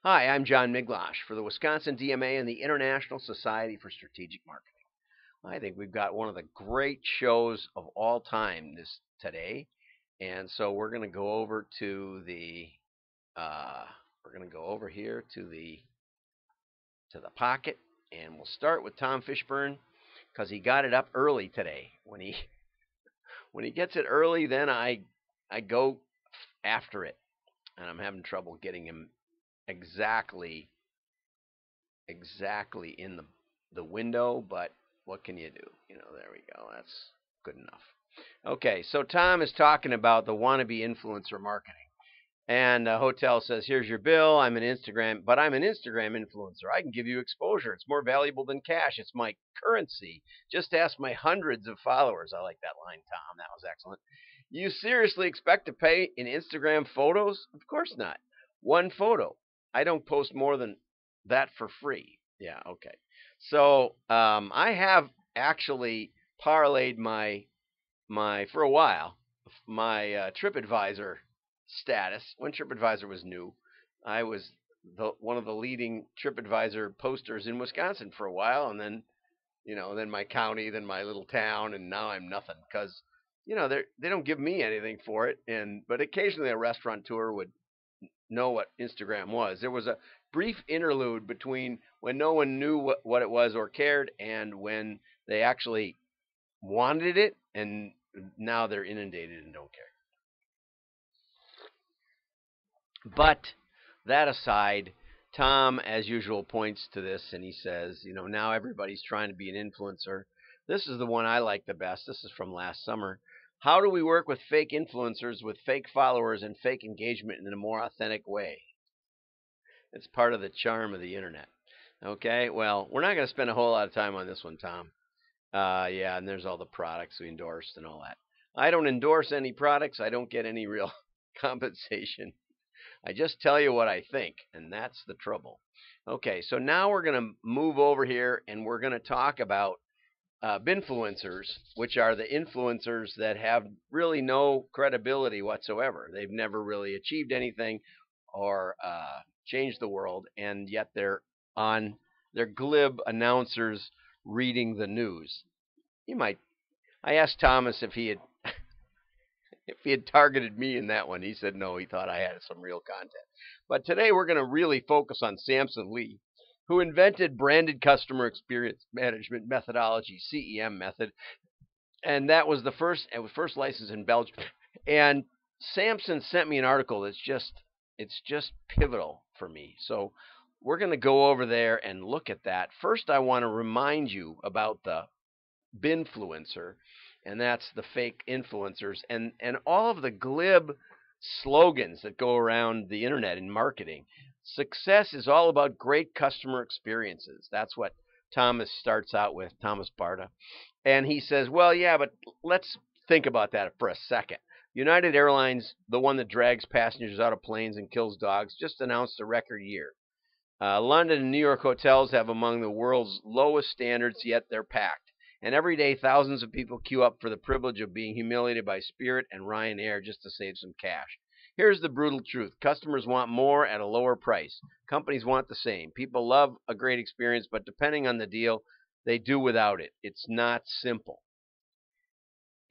Hi, I'm John Miglosh for the Wisconsin DMA and the International Society for Strategic Marketing. I think we've got one of the great shows of all time this today, and so we're going to go over to the we're going to go over here to the pocket, and we'll start with Tom Fishburne because he got it up early today. When he gets it early, then I go after it, and I'm having trouble getting him exactly in the window, but what can you do? There we go. That's good enough. Okay, so Tom is talking about the wannabe influencer marketing. And a hotel says, "Here's your bill. I'm an Instagram influencer. I can give you exposure. It's more valuable than cash. It's my currency. Just ask my hundreds of followers." I like that line, Tom. That was excellent. "You seriously expect to pay in Instagram photos? Of course not. One photo. I don't post more than that for free." Yeah, okay. So I have actually parlayed my for a while my TripAdvisor status. When TripAdvisor was new, I was one of the leading TripAdvisor posters in Wisconsin for a while, and then then my county, then my little town, and now I'm nothing because they don't give me anything for it. But occasionally a restaurateur would know what Instagram was. There was a brief interlude between when no one knew what it was or cared and when they actually wanted it, and now they're inundated and don't care. But that aside, Tom, as usual, points to this and he says, now everybody's trying to be an influencer. This is the one I like the best. This is from last summer. "How do we work with fake influencers with fake followers and fake engagement in a more authentic way?" It's part of the charm of the internet. Okay, well, we're not going to spend a whole lot of time on this one, Tom. Yeah, and there's all the products we endorsed and all that. I don't endorse any products. I don't get any real compensation. I just tell you what I think, and that's the trouble. Okay, so now we're going to move over here and we're going to talk about Bin-fluencers, which are the influencers that have really no credibility whatsoever. They've never really achieved anything or changed the world, and yet they're glib announcers reading the news. I asked Thomas if he had targeted me in that one. He said no, he thought I had some real content. But today we're going to really focus on Sampson Lee, who invented branded customer experience management methodology, CEM method, and that was it was first licensed in Belgium. And Sampson sent me an article it's just pivotal for me. So we're going to go over there and look at that. First, I want to remind you about the Bin-fluencer, and that's the fake influencers and all of the glib slogans that go around the internet in marketing. Success is all about great customer experiences. That's what Thomas starts out with, Thomas Barta. And he says, well, yeah, but let's think about that for a second. United Airlines, the one that drags passengers out of planes and kills dogs, just announced a record year. London and New York hotels have among the world's lowest standards, yet they're packed. And every day, thousands of people queue up for the privilege of being humiliated by Spirit and Ryanair just to save some cash. Here's the brutal truth. Customers want more at a lower price. Companies want the same. People love a great experience, but depending on the deal, they do without it. It's not simple.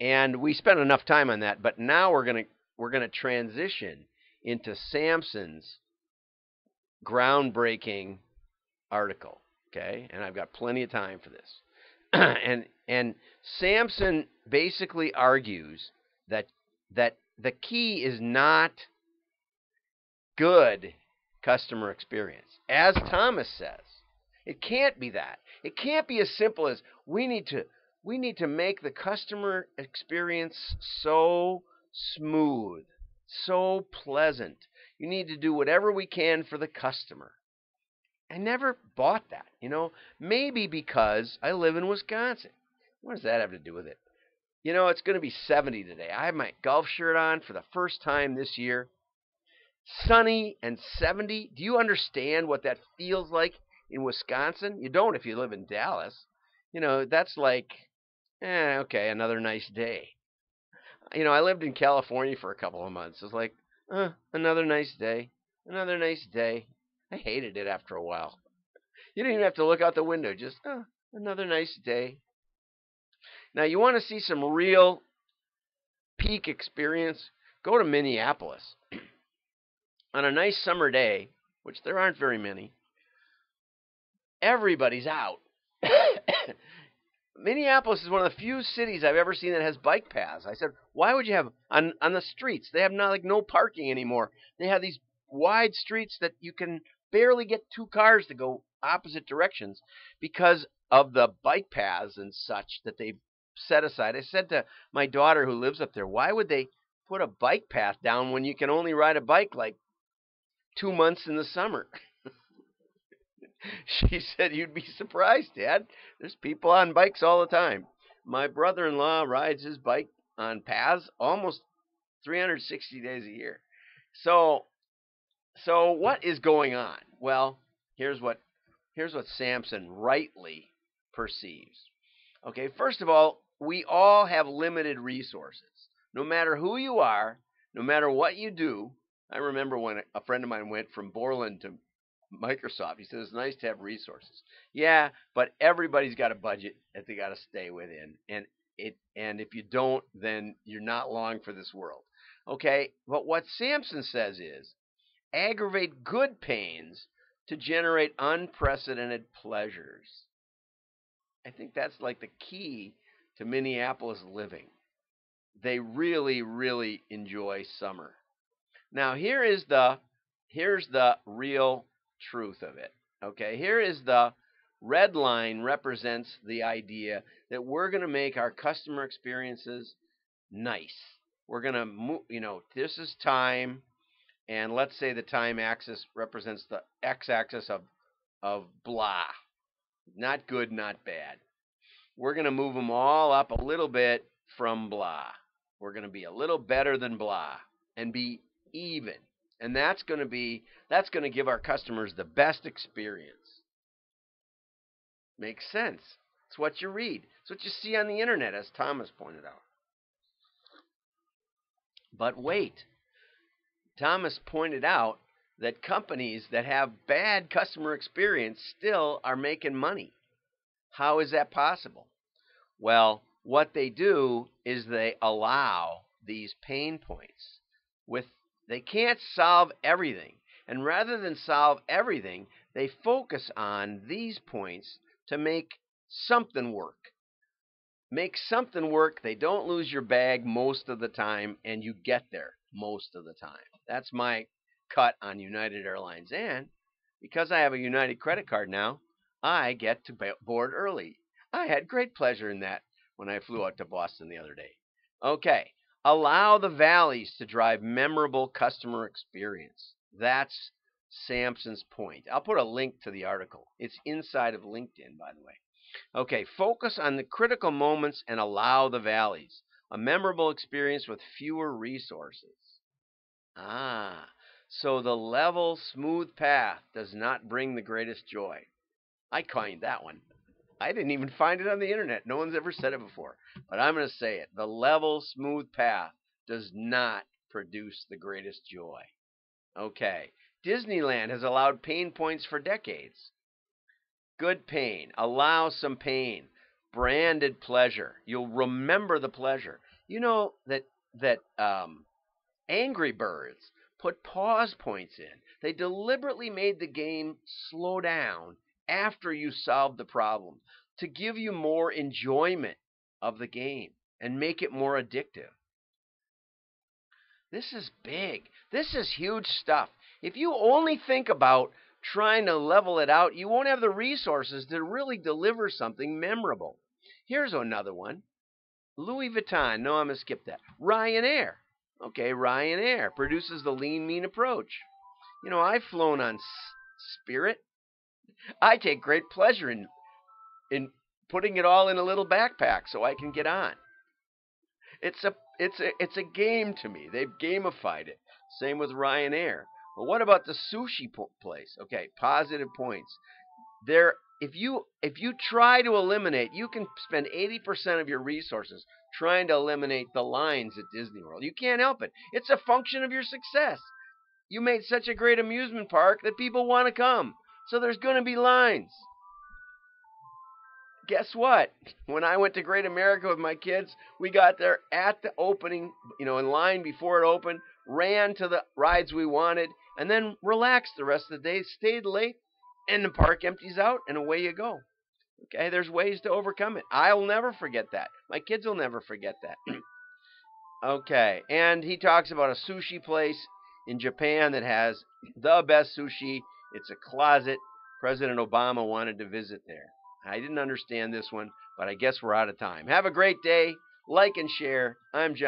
And we spent enough time on that, but now we're gonna transition into Sampson's groundbreaking article. Okay, and I've got plenty of time for this. and Sampson basically argues that the key is not good customer experience, as Thomas says. It can't be that. It can't be as simple as we need to make the customer experience so smooth, so pleasant. You need to do whatever we can for the customer. I never bought that, maybe because I live in Wisconsin. What does that have to do with it? It's going to be 70 today. I have my golf shirt on for the first time this year. Sunny and 70. Do you understand what that feels like in Wisconsin? You don't if you live in Dallas. That's like, okay, another nice day. I lived in California for a couple of months. It's like, another nice day, another nice day. I hated it after a while. You didn't even have to look out the window. Just, another nice day. Now, you want to see some real peak experience? Go to Minneapolis. On a nice summer day, which there aren't very many, everybody's out. Minneapolis is one of the few cities I've ever seen that has bike paths. I said, why would you have on the streets? They have no parking anymore. They have these wide streets that you can barely get two cars to go opposite directions because of the bike paths and such that they set aside. I said to my daughter who lives up there, why would they put a bike path down when you can only ride a bike like 2 months in the summer? She said, you'd be surprised, Dad. There's people on bikes all the time. My brother-in-law rides his bike on paths almost 360 days a year. So what is going on? Well, here's what Sampson rightly perceives. Okay, first of all, we all have limited resources. No matter who you are, no matter what you do. I remember when a friend of mine went from Borland to Microsoft. He said it's nice to have resources. Yeah, but everybody's got a budget that they got to stay within, and if you don't, then you're not long for this world. Okay, but what Sampson says is aggravate good pains to generate unprecedented pleasures. I think that's like the key to Minneapolis living. They really, really enjoy summer. Now here's the real truth of it. Okay, here is the red line represents the idea that we're going to make our customer experiences nice. We're going to move, this is time, and let's say the time axis represents the x-axis of blah. Not good, not bad. We're going to move them all up a little bit from blah. We're going to be a little better than blah and be even. And that's going to give our customers the best experience. Makes sense. It's what you read. It's what you see on the internet, as Thomas pointed out. But wait. Thomas pointed out that companies that have bad customer experience still are making money. How is that possible? Well, what they do is they allow these pain points. They can't solve everything. And rather than solve everything, they focus on these points to make something work. Make something work. They don't lose your bag most of the time, and you get there most of the time. That's my cut on United Airlines. And because I have a United credit card now, I get to board early. I had great pleasure in that when I flew out to Boston the other day. Okay. Allow the valleys to drive memorable customer experience. That's Sampson's point. I'll put a link to the article. It's inside of LinkedIn, by the way. Okay, focus on the critical moments and allow the valleys. A memorable experience with fewer resources. So the level, smooth path does not bring the greatest joy. I coined that one. I didn't even find it on the internet. No one's ever said it before. But I'm going to say it. The level, smooth path does not produce the greatest joy. Okay. Disneyland has allowed pain points for decades. Good pain. Allow some pain. Branded pleasure. You'll remember the pleasure. You know that Angry Birds put pause points in. They deliberately made the game slow down after you solve the problem to give you more enjoyment of the game and make it more addictive. This is big. This is huge stuff. If you only think about trying to level it out, you won't have the resources to really deliver something memorable. Here's another one. Louis Vuitton. No, I'm going to skip that. Ryanair. Okay, Ryanair produces the lean, mean approach. I've flown on Spirit. I take great pleasure in putting it all in a little backpack so I can get on. It's a game to me. They've gamified it. Same with Ryanair. Well, what about the sushi place? Okay, positive points. If you try to eliminate, you can spend 80% of your resources trying to eliminate the lines at Disney World. You can't help it. It's a function of your success. You made such a great amusement park that people want to come. So there's going to be lines. Guess what? When I went to Great America with my kids, we got there at the opening, in line before it opened, ran to the rides we wanted, and then relaxed the rest of the day, stayed late, and the park empties out, and away you go. Okay, there's ways to overcome it. I'll never forget that. My kids will never forget that. Okay, and he talks about a sushi place in Japan that has the best sushi. It's a closet. President Obama wanted to visit there. I didn't understand this one, but I guess we're out of time. Have a great day. Like and share. I'm John.